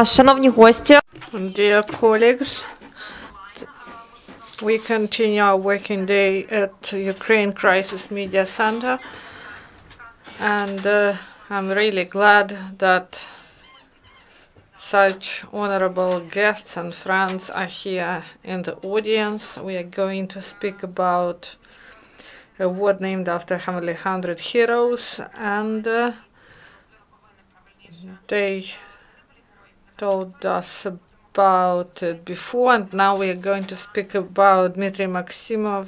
Шановні гості, Dear colleagues, we continue our working day at Ukraine Crisis Media Center, and I'm really glad that such honorable guests and friends are here in the audience. We are going to speak about a award named after 100 heroes, and they told us about it before, and now we are going to speak about Dmytro Maksymov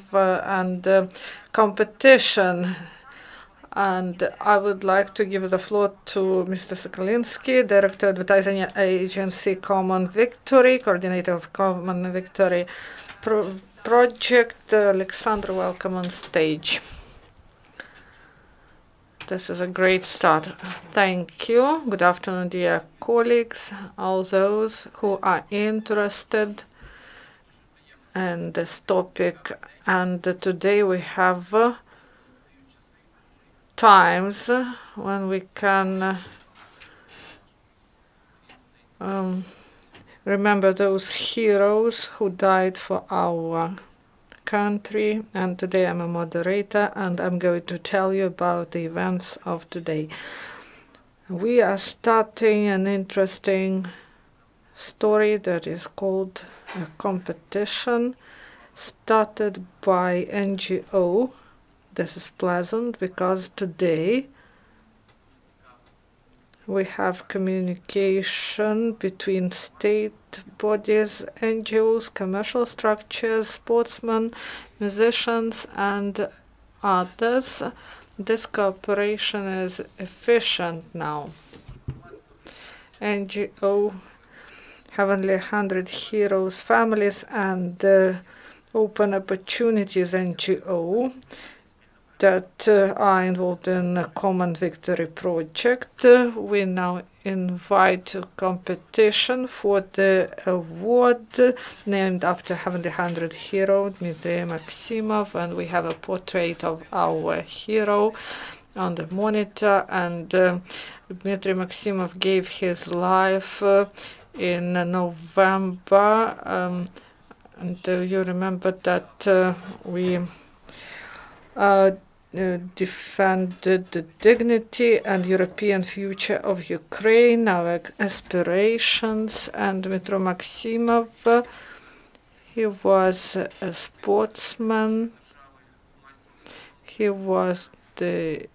and competition. And I would like to give the floor to Mr. Sokolynskyi, Director of Advertising Agency Common Victory, Coordinator of Common Victory Project. Oleksandr, welcome on stage. This is a great start. Thank you. Good afternoon, dear colleagues, all those who are interested in this topic. And today we have times when we can remember those heroes who died for our country. And today I'm a moderator, and I'm going to tell you about the events of today. We are starting an interesting story that is called a competition started by NGO. This is pleasant because today we have communication between state bodies, NGOs, commercial structures, sportsmen, musicians, and others. This cooperation is efficient now. NGO, Heavenly 100 Heroes Families, and Open Opportunities NGO that are involved in a Common Victory Project. We now invite a competition for the award named after Heavenly 100 hero, Dmytro Maksymov, and we have a portrait of our hero on the monitor. And Dmytro Maksymov gave his life in November, and you remember that we defended the dignity and European future of Ukraine, our aspirations. And Dmytro Maksymov, he was a sportsman. He was the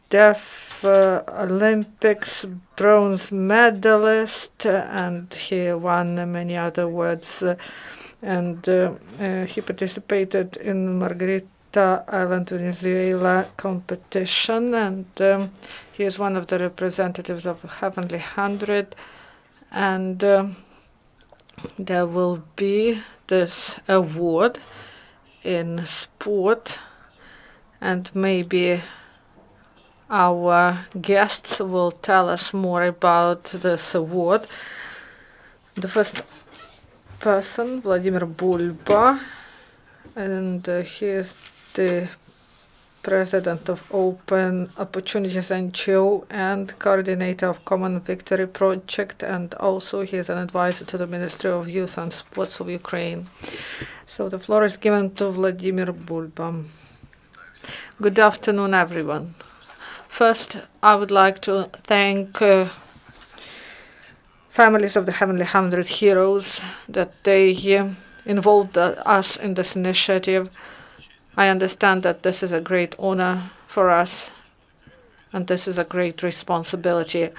Deaf Olympics bronze medalist, and he won many other awards. And he participated in Margarita Island, Venezuela competition, and he is one of the representatives of Heavenly 100. And there will be this award in sport, and maybe our guests will tell us more about this award. The first person, Volodymyr Bulba, and he is the president of Open Opportunities NGO and coordinator of Common Victory Project, and also he is an advisor to the Ministry of Youth and Sports of Ukraine. So the floor is given to Volodymyr Bulba. Good afternoon, everyone. First, I would like to thank families of the Heavenly 100 heroes that they involved us in this initiative. I understand that this is a great honor for us, and this is a great responsibility.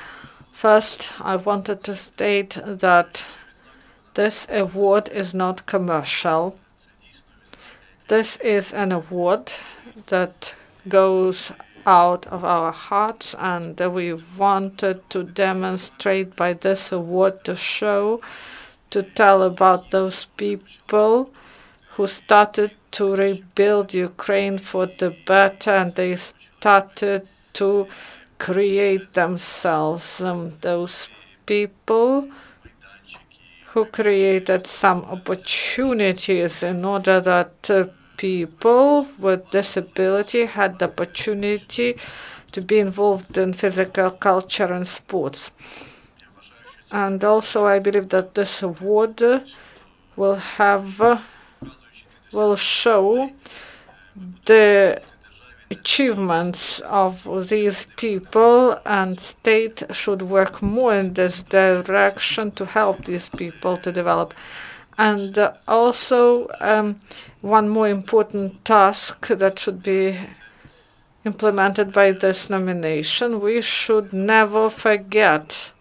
First, I wanted to state that this award is not commercial. This is an award that goes out of our hearts, and we wanted to demonstrate by this award to show, to tell about those people who started to rebuild Ukraine for the better, and they started to create themselves. Those people who created some opportunities in order that people with disability had the opportunity to be involved in physical culture and sports. And also I believe that this award will show the achievements of these people, and state should work more in this direction to help these people to develop. And also one more important task that should be implemented by this nomination: we should never forget.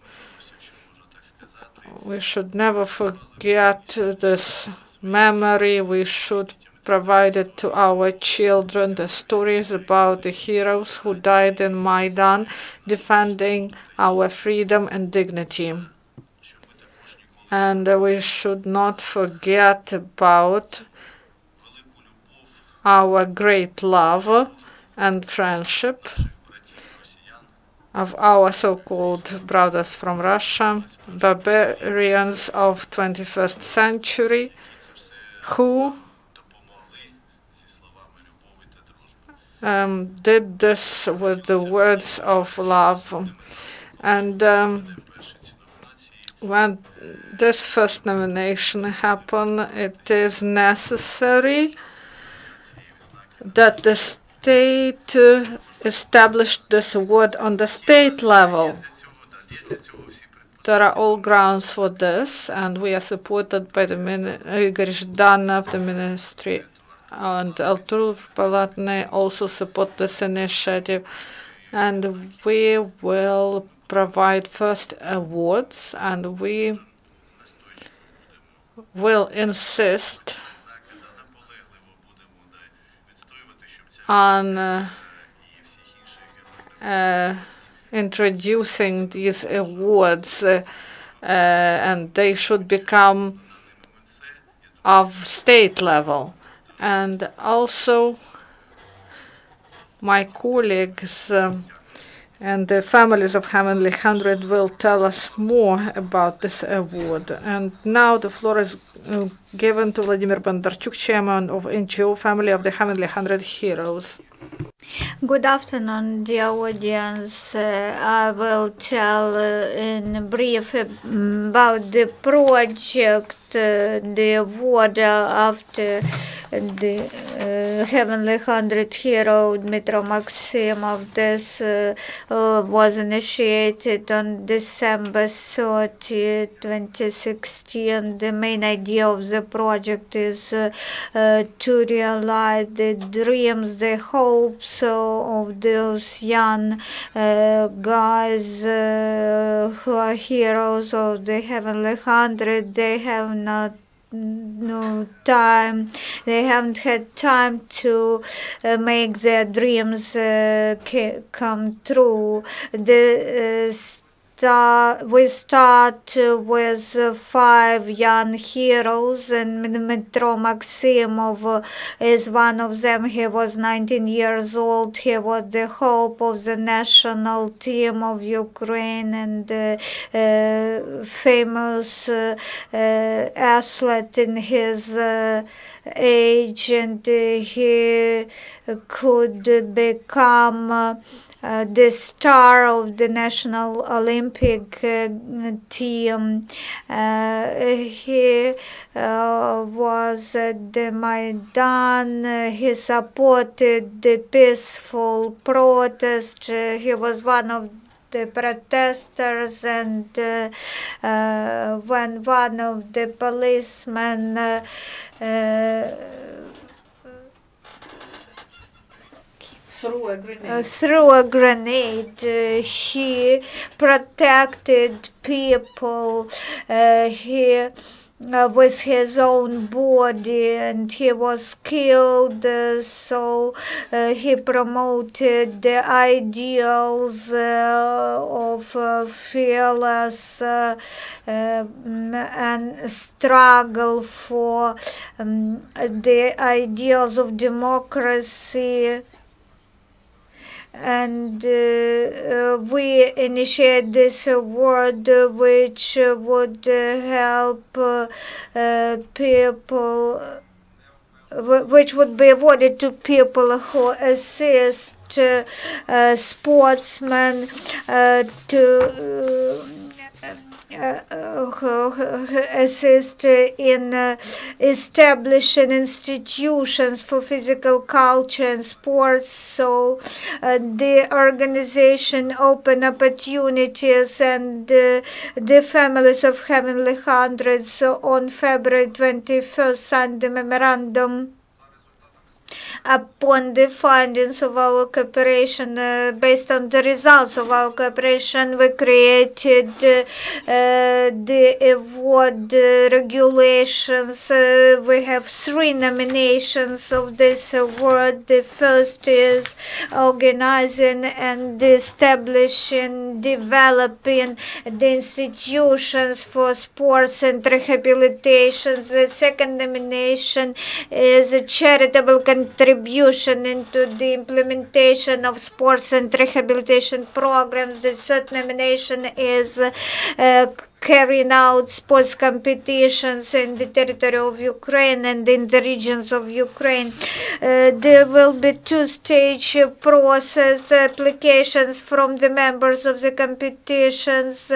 We should never forget this memory. We should provide it to our children, the stories about the heroes who died in Maidan, defending our freedom and dignity. And we should not forget about our great love and friendship of our so-called brothers from Russia, barbarians of 21st century, who did this with the words of love. And when this first nomination happened, it is necessary that the state established this award on the state level. There are all grounds for this, and we are supported by the Igor Zhdanov, the Ministry, and Artur Palatny also support this initiative. And we will provide first awards, and we will insist on introducing these awards, and they should become of state level. And also my colleagues and the families of Heavenly 100 will tell us more about this award. And now the floor is given to Volodymyr Bondarchuk, chairman of NGO Family of the Heavenly 100 Heroes. Good afternoon, dear audience. I will tell in brief about the project, the award after the Heavenly 100 hero Dmytro Maksymov. This was initiated on December 30, 2016. The main idea of the project is to realize the dreams, the hopes of those young guys who are heroes of the Heavenly 100. They have not no time. They haven't had time to make their dreams come true. We start with 5 young heroes, and Dmytro Maksymov is one of them. He was 19 years old. He was the hope of the national team of Ukraine and famous athlete in his age, and he could become the star of the National Olympic team. He was at the Maidan. He supported the peaceful protest. He was one of the protesters, and when one of the policemen threw a grenade, he protected people. He with his own body, and he was killed. So he promoted the ideals of fearless and struggle for the ideals of democracy. And we initiate this award, which would help people, which would be awarded to people who assist sportsmen to assist in establishing institutions for physical culture and sports. So the organization open opportunities, and the families of Heavenly Hundreds on February 21st signed the memorandum upon the findings of our cooperation. Based on the results of our cooperation, we created the award regulations. We have 3 nominations of this award. The first is organizing and establishing, developing the institutions for sports and rehabilitation. The second nomination is a charitable contribution into the implementation of sports and rehabilitation programs. The third nomination is carrying out sports competitions in the territory of Ukraine and in the regions of Ukraine. There will be 2-stage process. Applications from the members of the competitions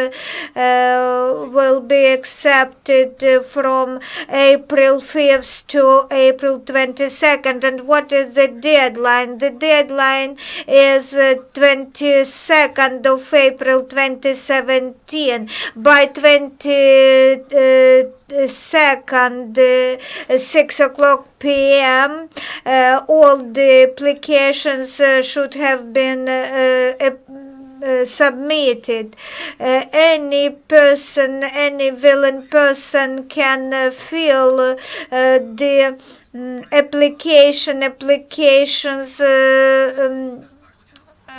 will be accepted from April 5th to April 22nd. And what is the deadline? The deadline is 22nd of April 2017. By 22nd, 6 o'clock p.m., all the applications should have been submitted. Any person, any willing person can fill the applications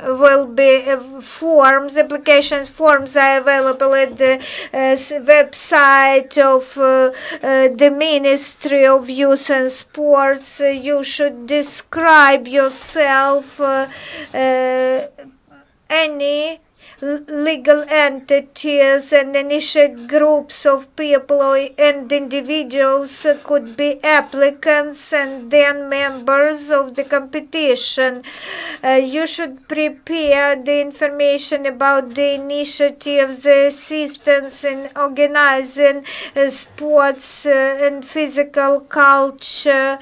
will be applications forms are available at the website of the Ministry of Youth and Sports. You should describe yourself, any legal entities and initiate groups of people and individuals could be applicants and then members of the competition. You should prepare the information about the initiatives, the assistance in organizing sports and physical culture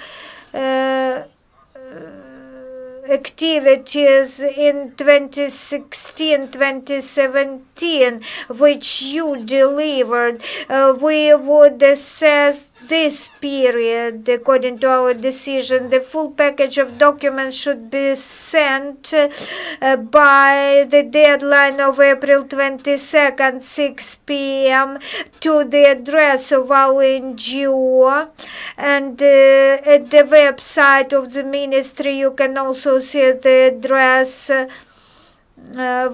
activities in 2016-2017, which you delivered. We would assess this period according to our decision. The full package of documents should be sent by the deadline of April 22nd, 6 p.m. to the address of our NGO, and at the website of the ministry you can also see the address.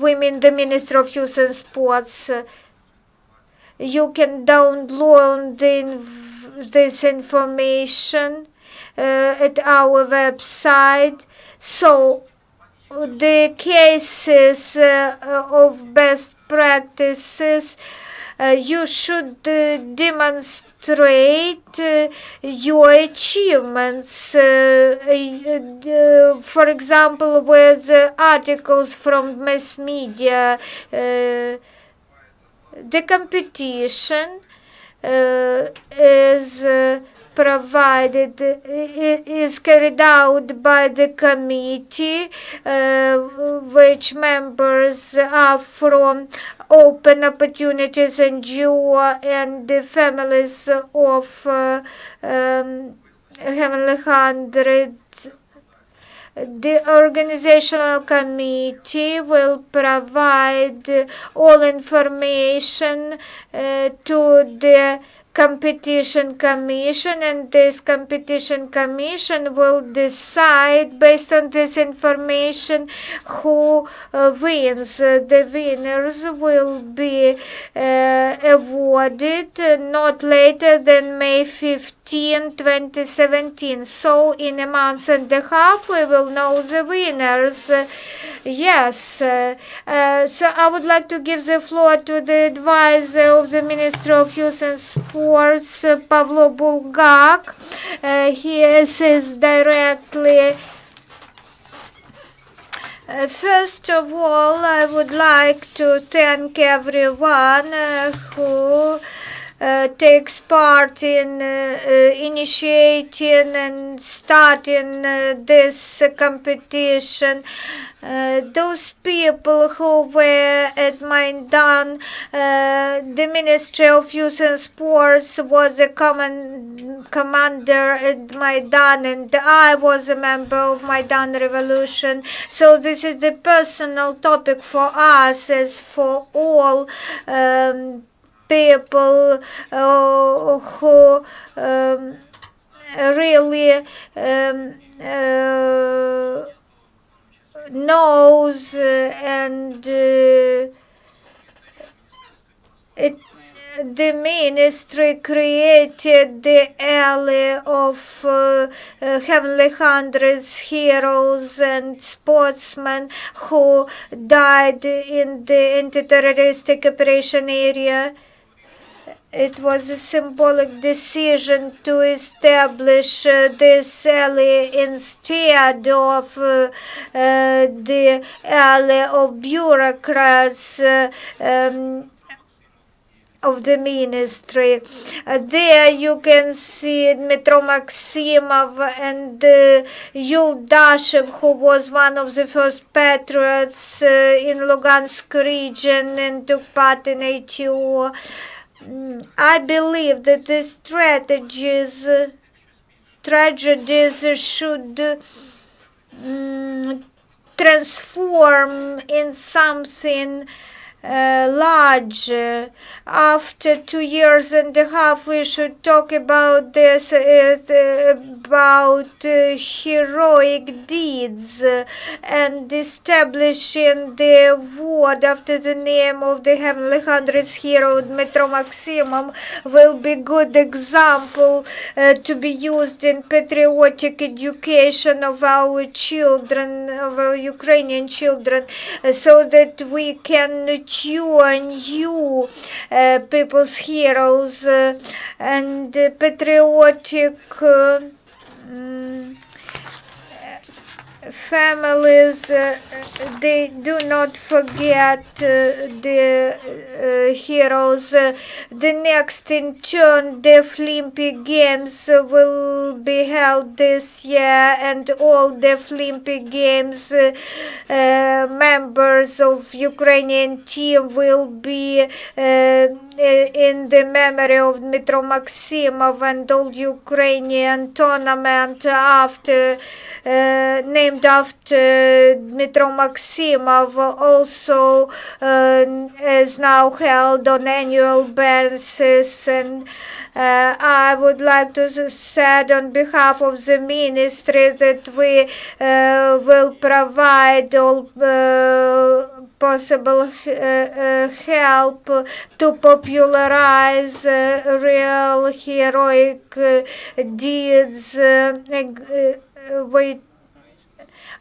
We mean the Ministry of Youth and Sports. You can download this information at our website. So the cases of best practices, you should demonstrate your achievements, for example, with articles from mass media. The competition is provided, is carried out by the committee, which members are from Open Opportunities NGO and the families of Heavenly Hundred. The organizational committee will provide all information to the competition commission, and this competition commission will decide based on this information who wins. The winners will be awarded not later than May 15, 2017. So in a month and a half we will know the winners. Yes, so I would like to give the floor to the advisor of the Ministry of Youth and Sports, Pavlo Bulhak. He assists directly First of all, I would like to thank everyone who takes part in initiating and starting this competition. Those people who were at Maidan, the Ministry of Youth and Sports was the commander at Maidan, and I was a member of Maidan Revolution. So this is the personal topic for us as for all people who really knows and the ministry created the alley of Heavenly Hundreds heroes and sportsmen who died in the anti-terroristic operation area. It was a symbolic decision to establish this alley instead of the alley of bureaucrats of the ministry. There you can see Dmytro Maksymov and Yuldashev, who was one of the first patriots in Lugansk region and took part in ATO. I believe that these tragedies should transform in something large. After 2.5 years, we should talk about this, about heroic deeds and establishing the word after the name of the Heavenly Hundreds hero Dmytro Maksymov will be good example to be used in patriotic education of our children, of our Ukrainian children, so that we can tune you people's heroes and patriotic families. They do not forget the heroes. The next in turn, the Olympic Games will be held this year, and all the Olympic Games members of Ukrainian team will be in the memory of Dmytro Maksymov, and all Ukrainian tournament after named after Dmytro Maksymov also is now held on annual basis. And I would like to say on behalf of the ministry that we will provide all possible help to popularize real heroic deeds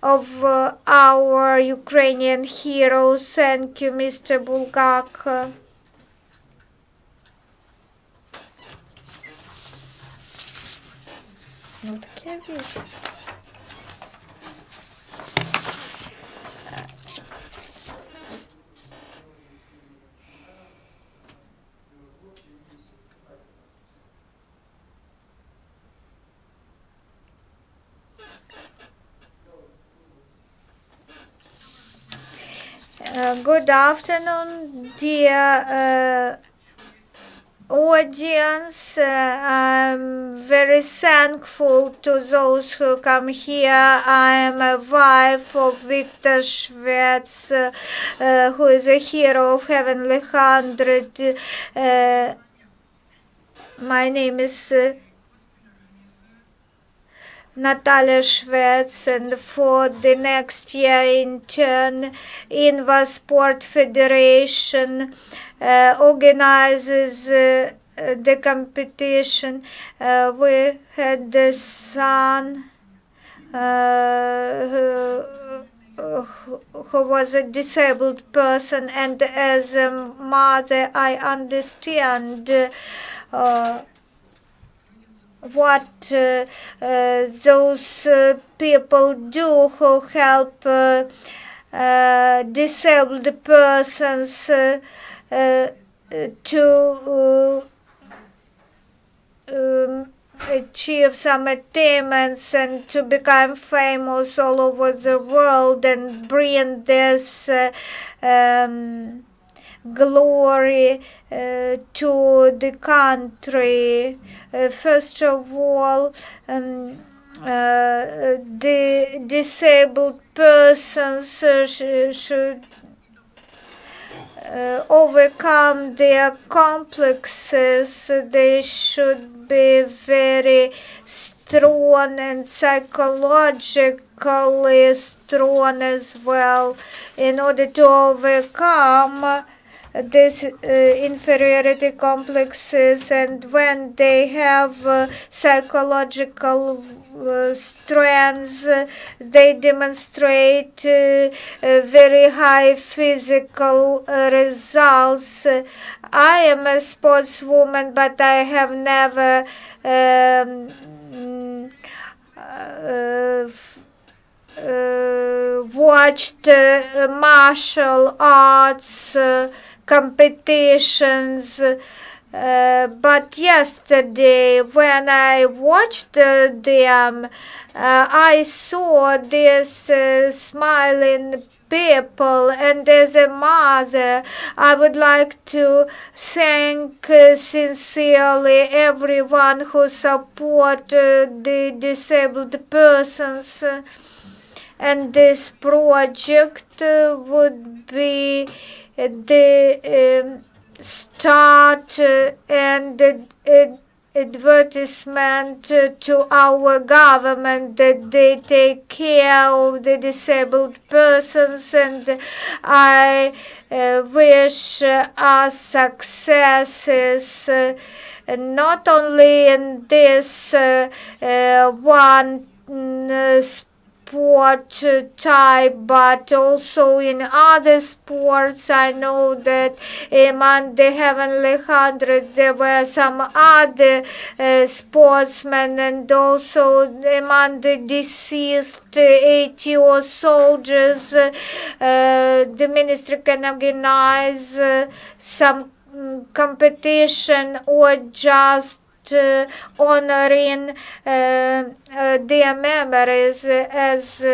of our Ukrainian heroes. Thank you, Mr. Bulhak. Good afternoon, dear audience. I'm very thankful to those who come here. I am a wife of Victor Shvets, who is a hero of Heavenly Hundred. My name is Natalia Shvets, and for the next year in turn, Inva Sport Federation organizes the competition. We had the son who was a disabled person, and as a mother I understand what those people do who help disabled persons to achieve some attainments and to become famous all over the world and bring this glory to the country. First of all, the disabled persons should overcome their complexes. They should be very strong and psychologically strong as well in order to overcome these inferiority complexes. And when they have psychological strengths, they demonstrate very high physical results. I am a sportswoman, but I have never watched martial arts competitions. But yesterday, when I watched them, I saw this smiling people, and as a mother, I would like to thank sincerely everyone who support the disabled persons. And this project would be the start and advertisement to our government that they take care of the disabled persons, and I wish us successes not only in this one sport type, but also in other sports. I know that among the Heavenly Hundred there were some other sportsmen, and also among the deceased 80 soldiers, the ministry can organize some competition or just honoring their memories, as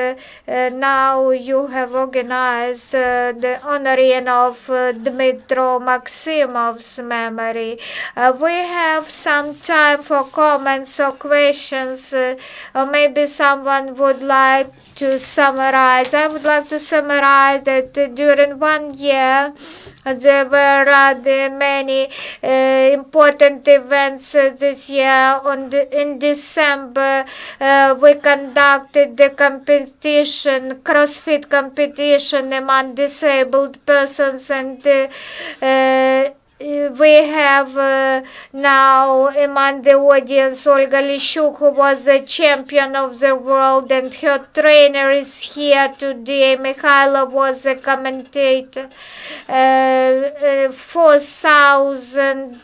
now you have organized the honoring of Dmytro Maksymov's memory. We have some time for comments or questions, or maybe someone would like to summarize. I would like to summarize that during 1 year there were rather many important events this year. In December, we conducted the competition, CrossFit competition among disabled persons, and we have now among the audience Olga Lishuk, who was the champion of the world, and her trainer is here today. Mikhailo was a commentator. 4,000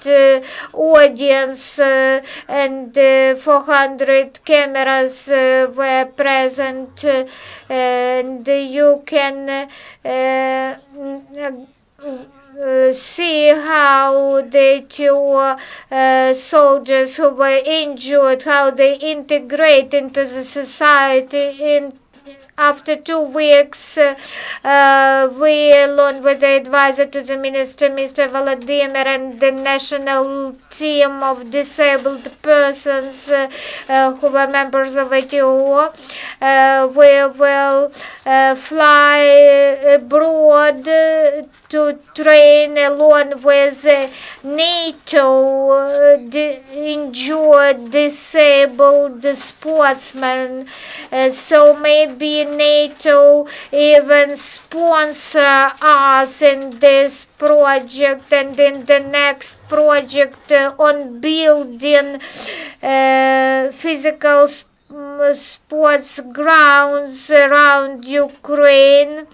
audience and 400 cameras were present, and you can see how the two soldiers who were injured, how they integrate into the society. After 2 weeks, we, along with the advisor to the minister, Mr. Volodymyr, and the national team of disabled persons who were members of ATO, we will fly abroad to train along with NATO injured, disabled sportsmen. So maybe NATO even sponsor us in this project and in the next project on building physical sports grounds around Ukraine.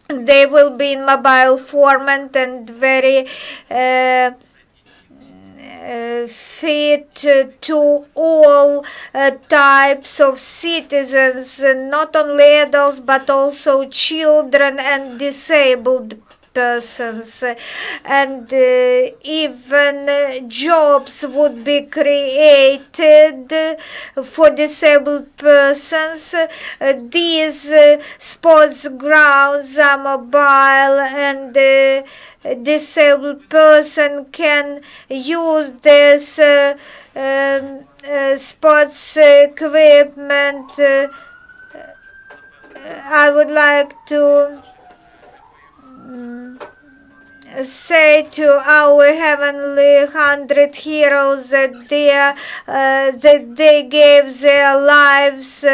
They will be in mobile format and very fit to all types of citizens, not only adults but also children and disabled persons, and even jobs would be created for disabled persons. These sports grounds are mobile, and disabled person can use this sports equipment. I would like to say to our heavenly 100 heroes that they gave their lives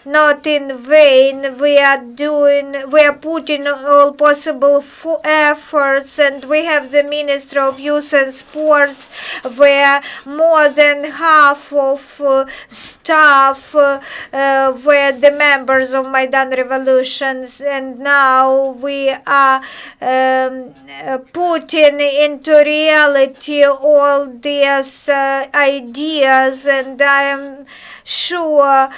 not in vain. We are putting all possible efforts, and we have the Ministry of Youth and Sports, where more than half of staff were the members of Maidan revolutions, and now we are putting into reality all these ideas, and I am sure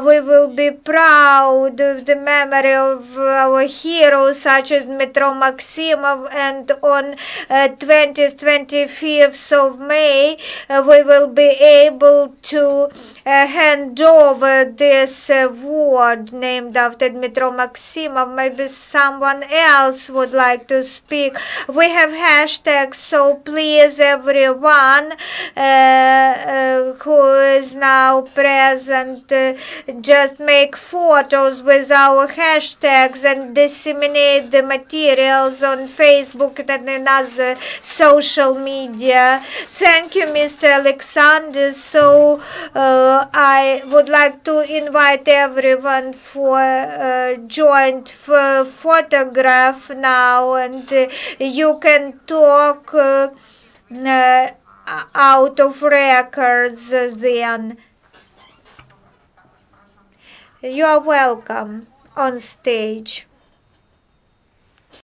we will be proud of the memory of our heroes such as Dmytro Maksymov, and on 20th, 25th of May we will be able to hand over this award named after Dmytro Maksymov. Maybe someone else would like to speak. We have hashtags, so please everyone who is now present, just make photos with our hashtags and disseminate the materials on Facebook and in other social media. Thank you, Mr. Alexander. So I would like to invite everyone for joint photograph now, and you can talk out of records then. You are welcome on stage.